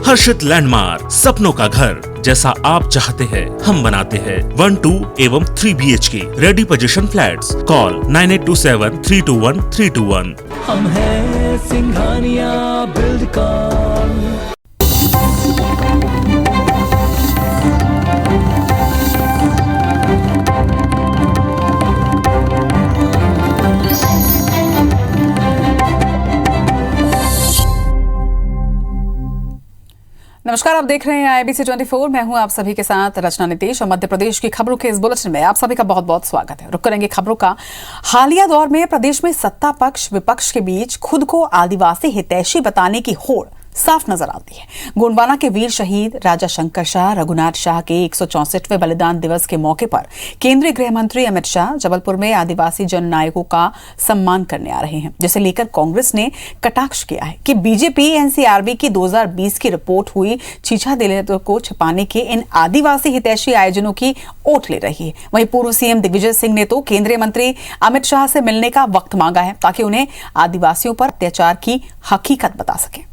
हर्षित landmark, सपनों का घर जैसा आप चाहते हैं हम बनाते हैं। 1, 2 एवं 3 BHK ready position flats. Call 9827321321। हम हैं सिंघानिया बिल्डकॉन। नमस्कार, आप देख रहे हैं IBC 24। मैं हूं आप सभी के साथ रचना नितेश और मध्य प्रदेश की खबरों के इस बुलेटिन में आप सभी का बहुत बहुत स्वागत है। रुक करेंगे खबरों का। हालिया दौर में प्रदेश में सत्ता पक्ष विपक्ष के बीच खुद को आदिवासी हितैषी बताने की होड़ साफ नजर आती है। गोंडवाना के वीर शहीद राजा शंकर शाह रघुनाथ शाह के 164वें बलिदान दिवस के मौके पर केंद्रीय गृह मंत्री अमित शाह जबलपुर में आदिवासी जननायकों का सम्मान करने आ रहे हैं, जिसे लेकर कांग्रेस ने कटाक्ष किया है कि बीजेपी NCRB की 2020 की रिपोर्ट हुई छीछा दलितों को छिपाने के इन आदिवासी हितैषी आयोजनों की ओट ले रही है। वहीं पूर्व CM दिग्विजय सिंह ने तो केंद्रीय मंत्री अमित शाह से मिलने का वक्त मांगा है ताकि उन्हें आदिवासियों पर अत्याचार की हकीकत बता सकें।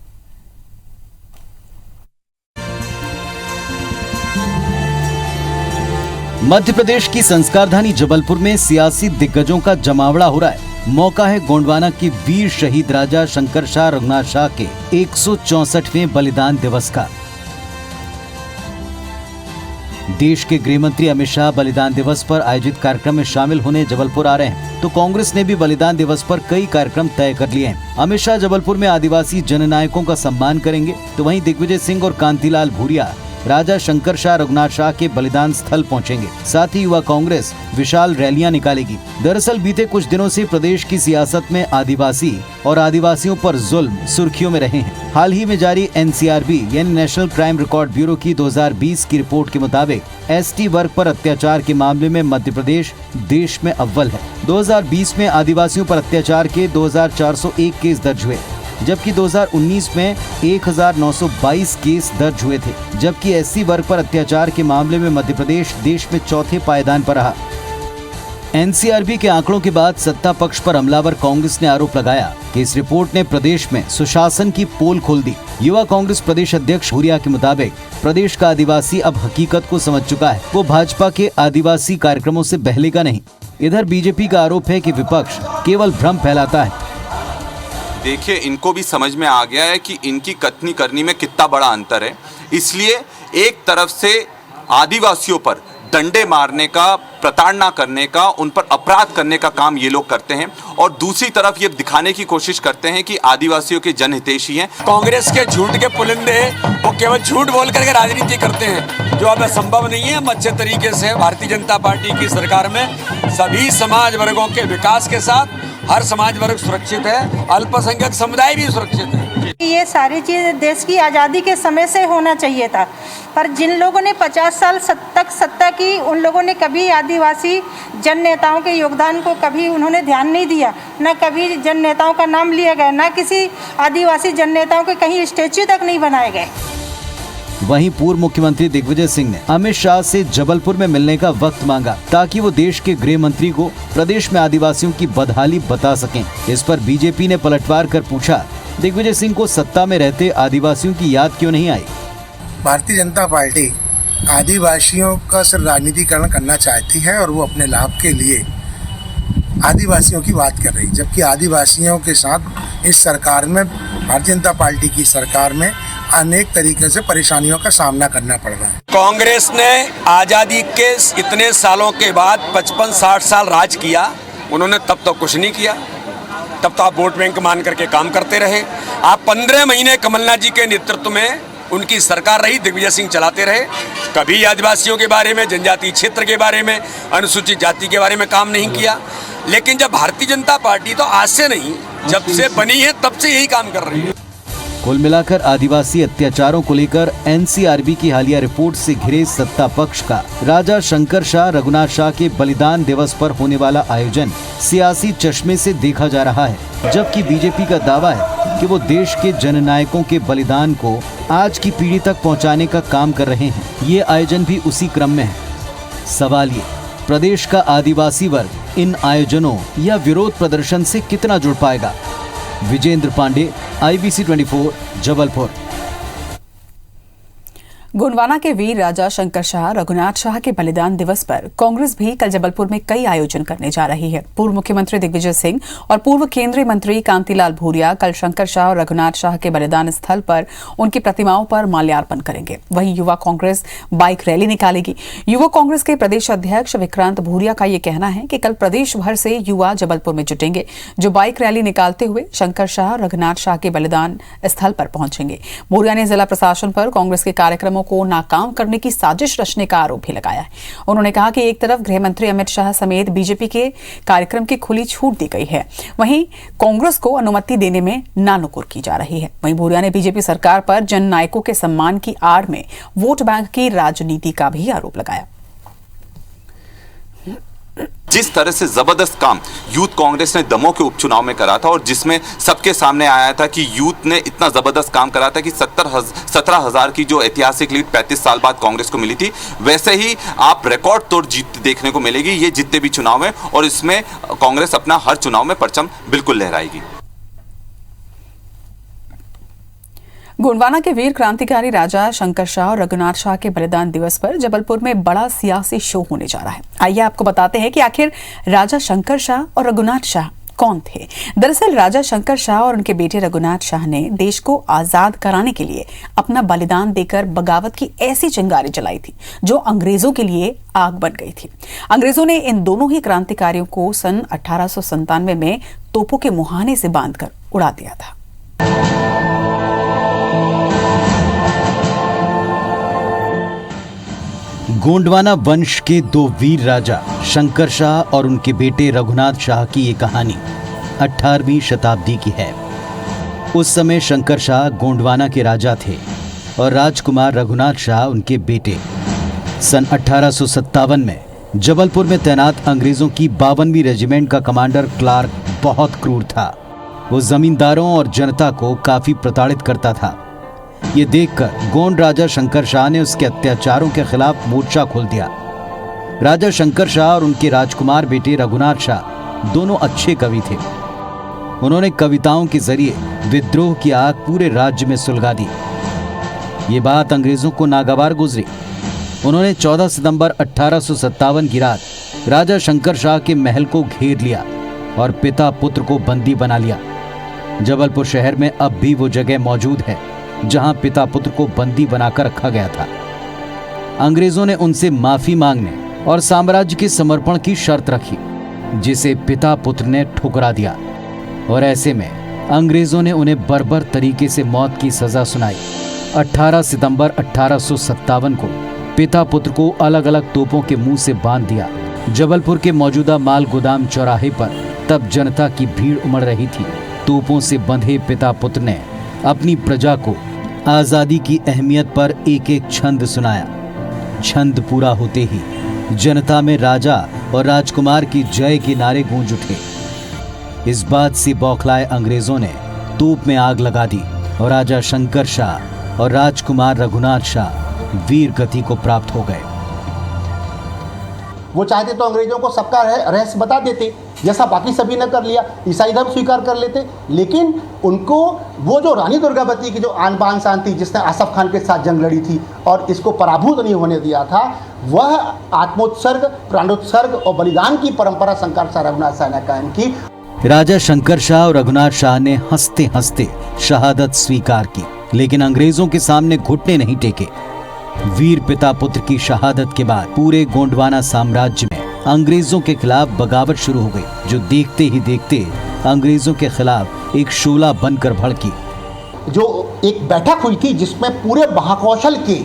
मध्य प्रदेश की संस्कारधानी जबलपुर में सियासी दिग्गजों का जमावड़ा हो रहा है। मौका है गोंडवाना की वीर शहीद राजा शंकर शाह रघुनाथ शाह के 164वें बलिदान दिवस का। देश के गृह मंत्री अमित शाह बलिदान दिवस पर आयोजित कार्यक्रम में शामिल होने जबलपुर आ रहे हैं, तो कांग्रेस ने भी बलिदान दिवस पर कई कार्यक्रम तय कर लिए हैं। अमित शाह जबलपुर में आदिवासी जननायकों का सम्मान करेंगे, तो वहीं दिग्विजय सिंह और कांतिलाल भूरिया राजा शंकर शाह रघुनाथ शाह के बलिदान स्थल पहुंचेंगे। साथ ही युवा कांग्रेस विशाल रैलियां निकालेगी। दरअसल बीते कुछ दिनों से प्रदेश की सियासत में आदिवासी और आदिवासियों पर जुल्म सुर्खियों में रहे हैं। हाल ही में जारी NCRB यानी नेशनल क्राइम रिकॉर्ड ब्यूरो की 2020 की रिपोर्ट के मुताबिक ST वर्ग पर अत्याचार के मामले में मध्य प्रदेश देश में अव्वल है। 2020 में आदिवासियों पर अत्याचार के 2401 केस दर्ज हुए, जबकि 2019 में 1922 केस दर्ज हुए थे। जबकि SC वर्ग पर अत्याचार के मामले में मध्य प्रदेश देश में चौथे पायदान पर रहा। NCRB के आंकड़ों के बाद सत्ता पक्ष पर हमलावर कांग्रेस ने आरोप लगाया कि इस रिपोर्ट ने प्रदेश में सुशासन की पोल खोल दी। युवा कांग्रेस प्रदेश अध्यक्ष भूरिया के मुताबिक प्रदेश का आदिवासी अब हकीकत को समझ चुका है। वो भाजपा के आदिवासी कार्यक्रमों से बहलेगा नहीं। इधर बीजेपी का आरोप है कि विपक्ष केवल भ्रम फैलाता है। देखिए, इनको भी समझ में आ गया है कि इनकी कथनी करनी में कितना बड़ा अंतर है। इसलिए एक तरफ से आदिवासियों पर डंडे मारने का, प्रताड़ना करने का, उन पर अपराध करने का काम ये लोग करते हैं, और दूसरी तरफ ये दिखाने की कोशिश करते हैं कि आदिवासियों के जनहितैषी हैं। कांग्रेस के झूठ के पुलिंदे वो केवल झूठ बोल करके राजनीति करते हैं, जो अब संभव नहीं है। हम अच्छे तरीके से भारतीय जनता पार्टी की सरकार में सभी समाज वर्गों के विकास के साथ हर समाज वर्ग सुरक्षित है, अल्पसंख्यक समुदाय भी सुरक्षित है। ये सारी चीज़ देश की आज़ादी के समय से होना चाहिए था, पर जिन लोगों ने 50 साल तक सत्ता की, उन लोगों ने कभी आदिवासी जन नेताओं के योगदान को कभी उन्होंने ध्यान नहीं दिया। न कभी जन नेताओं का नाम लिया गया, न किसी आदिवासी जन नेताओं के कहीं स्टैच्यू तक नहीं बनाए गए। वहीं पूर्व मुख्यमंत्री दिग्विजय सिंह ने अमित शाह से जबलपुर में मिलने का वक्त मांगा ताकि वो देश के गृह मंत्री को प्रदेश में आदिवासियों की बदहाली बता सकें। इस पर बीजेपी ने पलटवार कर पूछा, दिग्विजय सिंह को सत्ता में रहते आदिवासियों की याद क्यों नहीं आई? भारतीय जनता पार्टी आदिवासियों का सिर्फ राजनीतिकरण करना चाहती है और वो अपने लाभ के लिए आदिवासियों की बात कर रही, जबकि आदिवासियों के साथ इस सरकार में, भारतीय जनता पार्टी की सरकार में अनेक तरीके से परेशानियों का सामना करना पड़ रहा है। कांग्रेस ने आज़ादी के इतने सालों के बाद 55-60 साल राज किया, उन्होंने तब तो कुछ नहीं किया। तब तो आप वोट बैंक मान करके काम करते रहे। आप 15 महीने कमलनाथ जी के नेतृत्व में उनकी सरकार रही, दिग्विजय सिंह चलाते रहे। कभी आदिवासियों के बारे में, जनजातीय क्षेत्र के बारे में, अनुसूचित जाति के बारे में काम नहीं किया। लेकिन जब भारतीय जनता पार्टी तो आज से नहीं, जब से बनी है तब से यही काम कर रही है। कुल मिलाकर आदिवासी अत्याचारों को लेकर NCRB की हालिया रिपोर्ट से घिरे सत्ता पक्ष का राजा शंकर शाह रघुनाथ शाह के बलिदान दिवस पर होने वाला आयोजन सियासी चश्मे से देखा जा रहा है, जबकि बीजेपी का दावा है कि वो देश के जननायकों के बलिदान को आज की पीढ़ी तक पहुंचाने का काम कर रहे हैं। ये आयोजन भी उसी क्रम में है। सवाल ये, प्रदेश का आदिवासी वर्ग इन आयोजनों या विरोध प्रदर्शन से कितना जुड़ पाएगा? विजेंद्र पांडे, IBC 24 जबलपुर। गोंडवाना के वीर राजा शंकर शाह रघुनाथ शाह के बलिदान दिवस पर कांग्रेस भी कल जबलपुर में कई आयोजन करने जा रही है। पूर्व मुख्यमंत्री दिग्विजय सिंह और पूर्व केंद्रीय मंत्री कांतिलाल भूरिया कल शंकर शाह और रघुनाथ शाह के बलिदान स्थल पर उनकी प्रतिमाओं पर माल्यार्पण करेंगे। वहीं युवा कांग्रेस बाइक रैली निकालेगी। युवा कांग्रेस के प्रदेश अध्यक्ष विक्रांत भूरिया का ये कहना है कि कल प्रदेश भर से युवा जबलपुर में जुटेंगे, जो बाइक रैली निकालते हुए शंकर शाह रघुनाथ शाह के बलिदान स्थल पर पहुंचेंगे। भूरिया ने जिला प्रशासन पर कांग्रेस के कार्यक्रमों को नाकाम करने की साजिश रचने का आरोप भी लगाया है। उन्होंने कहा कि एक तरफ गृह मंत्री अमित शाह समेत बीजेपी के कार्यक्रम की खुली छूट दी गई है, वहीं कांग्रेस को अनुमति देने में नानुकुर की जा रही है। वहीं भूरिया ने बीजेपी सरकार पर जननायकों के सम्मान की आड़ में वोट बैंक की राजनीति का भी आरोप लगाया। जिस तरह से जबरदस्त काम यूथ कांग्रेस ने दमोह के उपचुनाव में करा था और जिसमें सबके सामने आया था कि यूथ ने इतना जबरदस्त काम करा था कि 17,000 की जो ऐतिहासिक लीड 35 साल बाद कांग्रेस को मिली थी, वैसे ही आप रिकॉर्ड तोड़ जीत देखने को मिलेगी ये जितने भी चुनाव हैं, और इसमें कांग्रेस अपना हर चुनाव में परचम बिल्कुल लहराएगी। गोंडवाना के वीर क्रांतिकारी राजा शंकर शाह और रघुनाथ शाह के बलिदान दिवस पर जबलपुर में बड़ा सियासी शो होने जा रहा है। आइए आपको बताते हैं कि आखिर राजा शंकर शाह और रघुनाथ शाह कौन थे। दरअसल राजा शंकर शाह और उनके बेटे रघुनाथ शाह ने देश को आजाद कराने के लिए अपना बलिदान देकर बगावत की ऐसी चिंगारी जलाई थी जो अंग्रेजों के लिए आग बन गई थी। अंग्रेजों ने इन दोनों ही क्रांतिकारियों को सन 1897 में तोपों के मुहाने से बांधकर उड़ा दिया था। गोंडवाना वंश के दो वीर राजा शंकर शाह और उनके बेटे रघुनाथ शाह की ये कहानी 18वीं शताब्दी की है। उस समय शंकर शाह गोंडवाना के राजा थे और राजकुमार रघुनाथ शाह उनके बेटे। सन 1857 में जबलपुर में तैनात अंग्रेजों की 52वीं रेजिमेंट का कमांडर क्लार्क बहुत क्रूर था। वो जमींदारों और जनता को काफी प्रताड़ित करता था। ये देखकर गोंड राजा शंकर शाह ने उसके अत्याचारों के खिलाफ मोर्चा खोल दिया। राजा शंकर शाह और उनके राजकुमार बेटे रघुनाथ शाह दोनों अच्छे कवि थे। उन्होंने कविताओं के जरिए विद्रोह की आग पूरे राज्य में सुलगा दी। ये बात अंग्रेजों को नागवार गुजरी। उन्होंने 14 सितंबर 1857 की रात राजा शंकर शाह के महल को घेर लिया और पिता पुत्र को बंदी बना लिया। जबलपुर शहर में अब भी वो जगह मौजूद है जहां पिता पुत्र को बंदी बनाकर रखा गया था। अंग्रेजों ने उनसे माफी मांगने और साम्राज्य के समर्पण की शर्त रखी, जिसे पिता पुत्र ने ठुकरा दिया और ऐसे में अंग्रेजों ने उन्हें बर्बर तरीके से मौत की सजा सुनाई। 18 सितंबर 1857 को पिता पुत्र को अलग अलग तोपों के मुंह से बांध दिया। जबलपुर के मौजूदा माल गोदाम चौराहे पर तब जनता की भीड़ उमड़ रही थी। तोपों से बंधे पिता पुत्र ने अपनी प्रजा को आजादी की अहमियत पर एक एक छंद सुनाया। छंद पूरा होते ही जनता में राजा और राजकुमार की जय के नारे गूंज उठे। इस बात से बौखलाए अंग्रेजों ने तोप में आग लगा दी और राजा शंकर शाह और राजकुमार रघुनाथ शाह वीर गति को प्राप्त हो गए। वो चाहते तो अंग्रेजों को सबका रहस्य बता देते, जैसा बाकी सभी ने कर लिया, ईसाई धर्म स्वीकार कर लेते, लेकिन उनको वो जो रानी दुर्गावती की जो आन बान शान थी, जिसने आसफ खान के साथ जंग लड़ी थी और इसको पराभूत नहीं होने दिया था, वह आत्मोत्सर्ग, प्राणोत्सर्ग और बलिदान की परंपरा शंकर शाह रघुनाथ शाह ने कायम की। राजा शंकर शाह और रघुनाथ शाह ने हंसते हंसते शहादत स्वीकार की, लेकिन अंग्रेजों के सामने घुटने नहीं टेके। वीर पिता पुत्र की शहादत के बाद पूरे गोंडवाना साम्राज्य में अंग्रेजों के खिलाफ बगावत शुरू हो गई, जो देखते ही देखते अंग्रेजों के खिलाफ एक शोला बनकर भड़की। जो एक बैठक हुई थी जिसमें पूरे महाकौशल के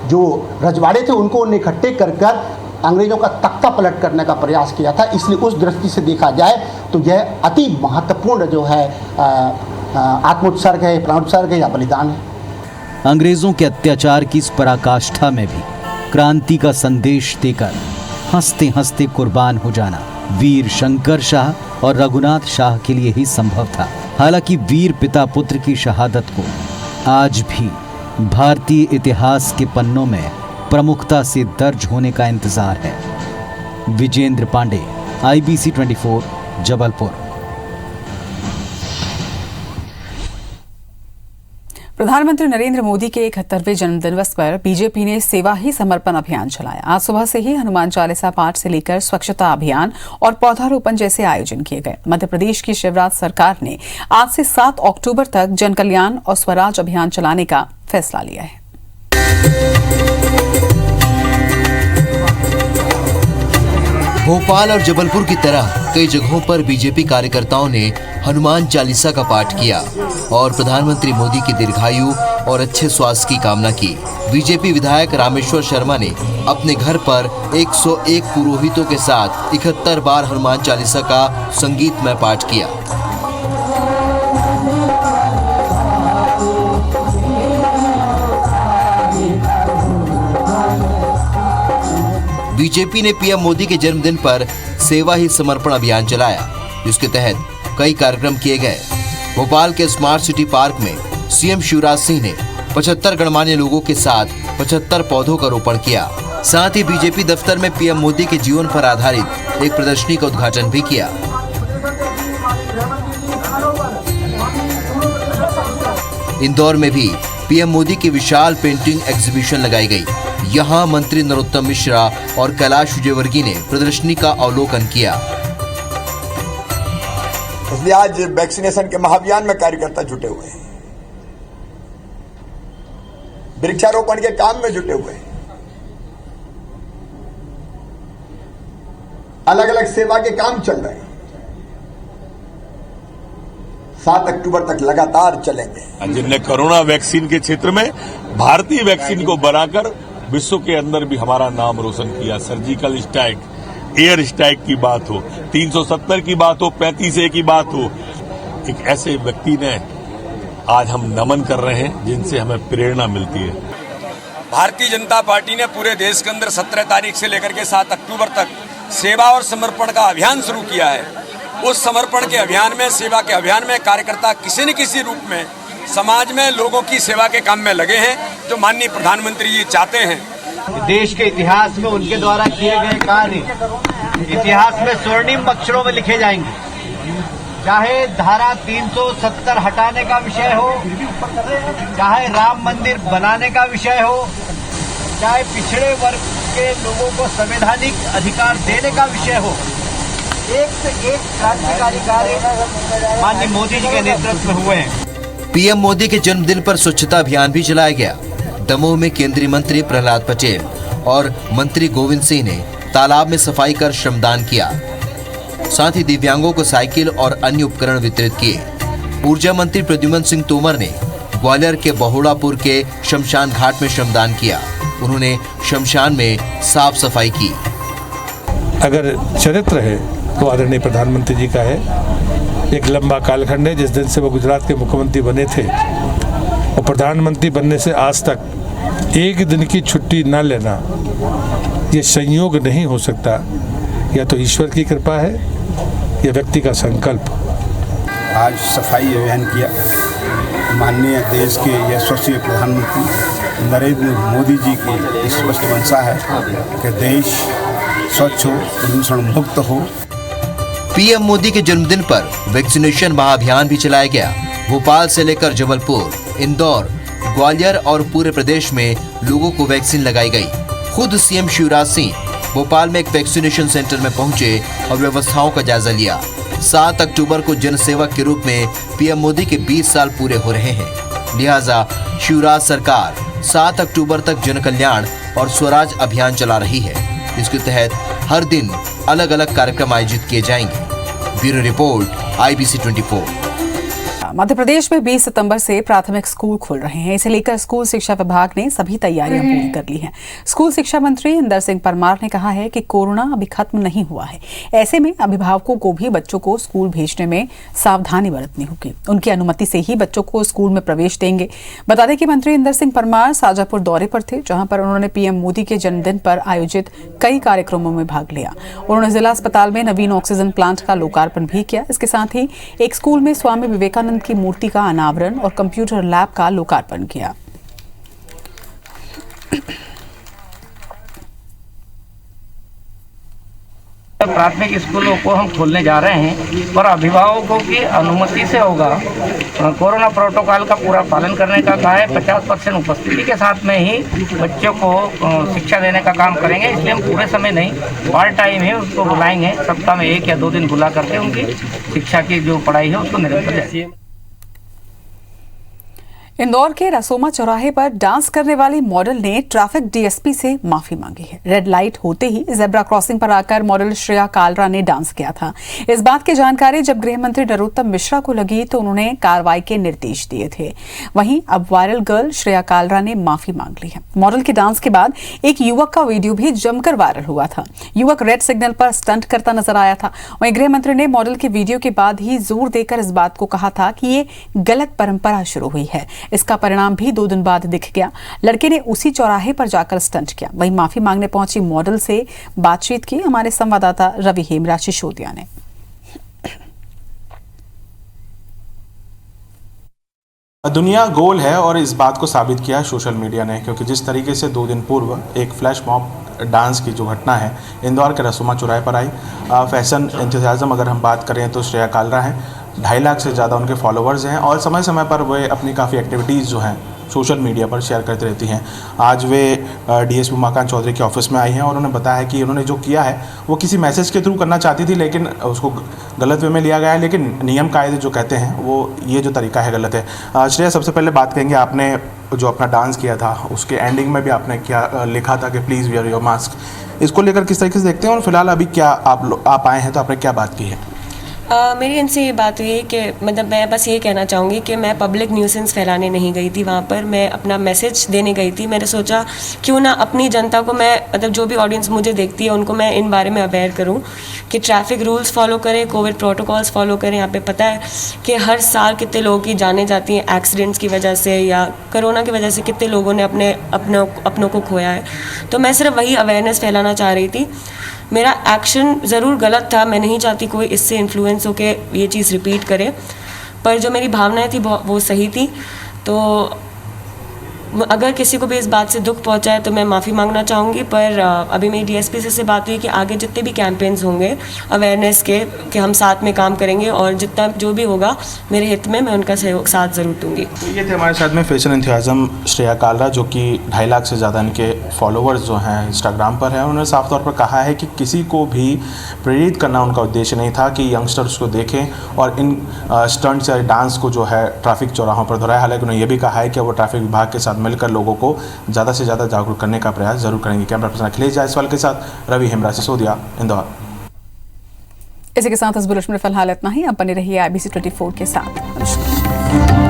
जो रजवाड़े थे उनको इकट्ठे कर अंग्रेजों का तख्ता पलट करने का प्रयास किया था। इसलिए उस दृष्टि से देखा जाए तो यह अति महत्वपूर्ण जो है आत्मोत्सर्ग है, प्राणोत्सर्ग है या बलिदान है। अंग्रेजों के अत्याचार की इस पराकाष्ठा में भी क्रांति का संदेश देकर हंसते हंसते कुर्बान हो जाना वीर शंकर शाह और रघुनाथ शाह के लिए ही संभव था। हालांकि वीर पिता पुत्र की शहादत को आज भी भारतीय इतिहास के पन्नों में प्रमुखता से दर्ज होने का इंतजार है। विजेंद्र पांडे, IBC 24, जबलपुर। प्रधानमंत्री नरेंद्र मोदी के 71वें जन्मदिवस पर बीजेपी ने सेवा ही समर्पण अभियान चलाया। आज सुबह से ही हनुमान चालीसा पाठ से लेकर स्वच्छता अभियान और पौधारोपण जैसे आयोजन किए गए। मध्य प्रदेश की शिवराज सरकार ने आज से 7 अक्टूबर तक जन कल्याण और स्वराज अभियान चलाने का फैसला लिया है। भोपाल और जबलपुर की तरह कई जगहों पर बीजेपी कार्यकर्ताओं ने हनुमान चालीसा का पाठ किया और प्रधानमंत्री मोदी की दीर्घायु और अच्छे स्वास्थ्य की कामना की। बीजेपी विधायक रामेश्वर शर्मा ने अपने घर पर 101 पुरोहितों के साथ 71 बार हनुमान चालीसा का संगीतमय पाठ किया। बीजेपी ने पीएम मोदी के जन्मदिन पर सेवा ही समर्पण अभियान चलाया, जिसके तहत कई कार्यक्रम किए गए। भोपाल के स्मार्ट सिटी पार्क में सीएम शिवराज सिंह ने 75 गणमान्य लोगों के साथ 75 पौधों का रोपण किया। साथ ही बीजेपी दफ्तर में पीएम मोदी के जीवन पर आधारित एक प्रदर्शनी का उद्घाटन भी किया। इंदौर में भी पीएम मोदी की विशाल पेंटिंग एग्जीबिशन लगाई गई। यहाँ मंत्री नरोत्तम मिश्रा और कैलाश विजयवर्गीय ने प्रदर्शनी का अवलोकन किया। इसलिए आज वैक्सीनेशन के महाअभियान में कार्यकर्ता जुटे हुए हैं, वृक्षारोपण के काम में जुटे हुए हैं, अलग अलग सेवा के काम चल रहे हैं। 7 अक्टूबर तक लगातार चलेंगे। जिनने कोरोना वैक्सीन के क्षेत्र में भारतीय वैक्सीन को बनाकर विश्व के अंदर भी हमारा नाम रोशन किया। सर्जिकल स्ट्राइक, एयर स्ट्राइक की बात हो, 370 की बात हो, 35A की बात हो, एक ऐसे व्यक्ति ने आज हम नमन कर रहे हैं जिनसे हमें प्रेरणा मिलती है। भारतीय जनता पार्टी ने पूरे देश के अंदर 17 तारीख से लेकर के 7 अक्टूबर तक सेवा और समर्पण का अभियान शुरू किया है। उस समर्पण के अभियान में, सेवा के अभियान में कार्यकर्ता किसी न किसी रूप में समाज में लोगों की सेवा के काम में लगे हैं, जो माननीय प्रधानमंत्री जी चाहते हैं। देश के इतिहास में उनके द्वारा किए गए कार्य इतिहास में स्वर्णिम अक्षरों में लिखे जाएंगे। चाहे धारा 370 हटाने का विषय हो, चाहे राम मंदिर बनाने का विषय हो, चाहे पिछड़े वर्ग के लोगों को संवैधानिक अधिकार देने का विषय हो, एक से एक क्रांतिकारी कार्य माननीय मोदी जी के नेतृत्व में हुए हैं। पीएम मोदी के जन्मदिन पर स्वच्छता अभियान भी चलाया गया। दमोह में केंद्रीय मंत्री प्रहलाद पटेल और मंत्री गोविंद सिंह ने तालाब में सफाई कर श्रमदान किया। साथ ही दिव्यांगों को साइकिल और अन्य उपकरण वितरित किए। ऊर्जा मंत्री प्रद्युम्न सिंह तोमर ने ग्वालियर के बहुड़ापुर के शमशान घाट में श्रमदान किया। उन्होंने शमशान में साफ सफाई की। अगर चरित्र है तो आदरणीय प्रधानमंत्री जी का है। एक लंबा कालखंड है जिस दिन से वो गुजरात के मुख्यमंत्री बने थे और प्रधानमंत्री बनने से आज तक एक दिन की छुट्टी न लेना, ये संयोग नहीं हो सकता। या तो ईश्वर की कृपा है या व्यक्ति का संकल्प। आज सफाई अभियान किया। माननीय देश के यशस्वी प्रधानमंत्री नरेंद्र मोदी जी की स्पष्ट मंशा है कि देश स्वच्छ हो, प्रदूषण मुक्त हो। पीएम मोदी के जन्मदिन पर वैक्सीनेशन महाअभियान भी चलाया गया। भोपाल से लेकर जबलपुर, इंदौर, ग्वालियर और पूरे प्रदेश में लोगों को वैक्सीन लगाई गई। खुद सीएम शिवराज सिंह भोपाल में एक वैक्सीनेशन सेंटर में पहुंचे और व्यवस्थाओं का जायजा लिया। 7 अक्टूबर को जनसेवक के रूप में पीएम मोदी के 20 साल पूरे हो रहे हैं। लिहाजा शिवराज सरकार 7 अक्टूबर तक जन कल्याण और स्वराज अभियान चला रही है। इसके तहत हर दिन अलग अलग कार्यक्रम आयोजित किए जाएंगे। Bureau report, IBC 24। Madhya Pradesh में 20 सितंबर से प्राथमिक स्कूल खुल रहे हैं। इसे लेकर स्कूल शिक्षा विभाग ने सभी तैयारियां पूरी कर ली हैं। स्कूल शिक्षा मंत्री इंदर सिंह परमार ने कहा है कि कोरोना अभी खत्म नहीं हुआ है। ऐसे में अभिभावकों को भी बच्चों को स्कूल भेजने में सावधानी बरतनी होगी। उनकी अनुमति से ही बच्चों को स्कूल में प्रवेश देंगे। बता दें कि मंत्री इंदर सिंह परमार शाजापुर दौरे पर थे, जहां पर उन्होंने पीएम मोदी के जन्मदिन पर आयोजित कई कार्यक्रमों में भाग लिया। उन्होंने जिला अस्पताल में नवीन ऑक्सीजन प्लांट का लोकार्पण भी किया। इसके साथ ही एक स्कूल में स्वामी विवेकानंद की मूर्ति का अनावरण और कंप्यूटर लैब का लोकार्पण किया। प्राथमिक स्कूलों को हम खोलने जा रहे हैं और अभिभावकों की अनुमति से होगा। कोरोना प्रोटोकॉल का पूरा पालन करने का कहा है। 50% उपस्थिति के साथ में ही बच्चों को शिक्षा देने का काम करेंगे, इसलिए हम पूरे समय नहीं, पार्ट टाइम ही उसको बुलाएंगे। सप्ताह में 1 या 2 दिन बुला करके उनकी शिक्षा की जो पढ़ाई है उसको निरंतर जारी। इंदौर के रसोमा चौराहे पर डांस करने वाली मॉडल ने ट्रैफिक डीएसपी से माफी मांगी है। रेड लाइट होते ही जेब्रा क्रॉसिंग पर आकर मॉडल श्रेया कालरा ने डांस किया था। इस बात की जानकारी जब गृह मंत्री नरोत्तम मिश्रा को लगी तो उन्होंने कार्रवाई के निर्देश दिए थे। वहीं अब वायरल गर्ल श्रेया कालरा ने माफी मांग ली है। मॉडल के डांस के बाद एक युवक का वीडियो भी जमकर वायरल हुआ था। युवक रेड सिग्नल पर स्टंट करता नजर आया था। वहीं गृह मंत्री ने मॉडल के वीडियो के बाद ही जोर देकर इस बात को कहा था कि ये गलत परंपरा शुरू हुई है। इसका परिणाम भी 2 दिन बाद दिख गया। लड़के ने उसी चौराहे पर जाकर स्टंट किया। वहीं माफी मांगने पहुंची मॉडल से बातचीत की हमारे संवाददाता रवि हेमराज सिसोदिया ने। दुनिया गोल है और इस बात को साबित किया सोशल मीडिया ने, क्योंकि जिस तरीके से 2 दिन पूर्व एक फ्लैश मॉब डांस की जो घटना है इंदौर के रसोमा चौराहे पर आई। फैशन एंथुसियाज्म अगर हम बात करें तो श्रेया कालरा हैं, 2.5 लाख से ज़्यादा उनके फॉलोअर्स हैं और समय समय पर वे अपनी काफ़ी एक्टिविटीज़ जो हैं सोशल मीडिया पर शेयर करती रहती हैं। आज वे डीएसपी उमाकांत चौधरी के ऑफिस में आई हैं और उन्होंने बताया कि उन्होंने जो किया है वो किसी मैसेज के थ्रू करना चाहती थी, लेकिन उसको गलत वे में लिया गया है। लेकिन नियम कायदे जो कहते हैं वो ये जो तरीका है गलत है। श्रेया, सबसे पहले बात करेंगे, आपने जो अपना डांस किया था उसके एंडिंग में भी आपने क्या लिखा था कि प्लीज़ वियर योर मास्क। इसको लेकर किस तरीके से देखते हैं और फिलहाल अभी क्या आप आए हैं तो आपने क्या बात की है? मेरी इनसे ये बात हुई है कि मतलब मैं बस ये कहना चाहूँगी कि मैं पब्लिक न्यूसेंस फैलाने नहीं गई थी वहाँ पर, मैं अपना मैसेज देने गई थी। मैंने सोचा क्यों ना अपनी जनता को मैं मतलब जो भी ऑडियंस मुझे देखती है उनको मैं इन बारे में अवेयर करूँ कि ट्रैफिक रूल्स फॉलो करें, कोविड प्रोटोकॉल्स फॉलो करें। यहाँ पे पता है कि हर साल कितने लोगों की जानें जाती हैं एक्सीडेंट्स की वजह से या कोरोना की वजह से, कितने लोगों ने अपनों को खोया है। तो मैं सिर्फ वही अवेयरनेस फैलाना चाह रही थी। मेरा एक्शन ज़रूर गलत था, मैं नहीं चाहती कोई इससे इन्फ्लुएंस हो के ये चीज़ रिपीट करे, पर जो मेरी भावनाएं थी वो सही थी। तो अगर किसी को भी इस बात से दुख पहुंचा है तो मैं माफ़ी मांगना चाहूँगी। पर अभी मेरी डीएसपी से बात हुई कि आगे जितने भी कैंपेन्स होंगे अवेयरनेस के कि हम साथ में काम करेंगे और जितना जो भी होगा मेरे हित में मैं उनका सहयोग साथ ज़रूर दूँगी। तो ये थे हमारे साथ में फैशन एंथुसियाज्म श्रेया कालरा, जो कि 2.5 लाख से ज़्यादा इनके फॉलोअर्स जो हैं इंस्टाग्राम पर हैं। उन्होंने साफ तौर पर कहा है कि किसी को भी प्रेरित करना उनका उद्देश्य नहीं था कि यंगस्टर्स को देखें और इन स्टंट्स या डांस को जो है ट्रैफिक चौराहों पर दोहराए। हालांकि उन्होंने ये भी कहा है कि वो ट्रैफिक विभाग के साथ मिलकर लोगों को ज़्यादा से ज़्यादा जागरूक करने का प्रयास जरूर करेंगे। कैमरा पर्सन अखिलेश जायसवाल के साथ रवि हेमराज सिसोदिया, इंदौर। इसी के साथ इस बुलेटिन में फिलहाल इतना ही। अब बने रहिए IBC 24 के साथ।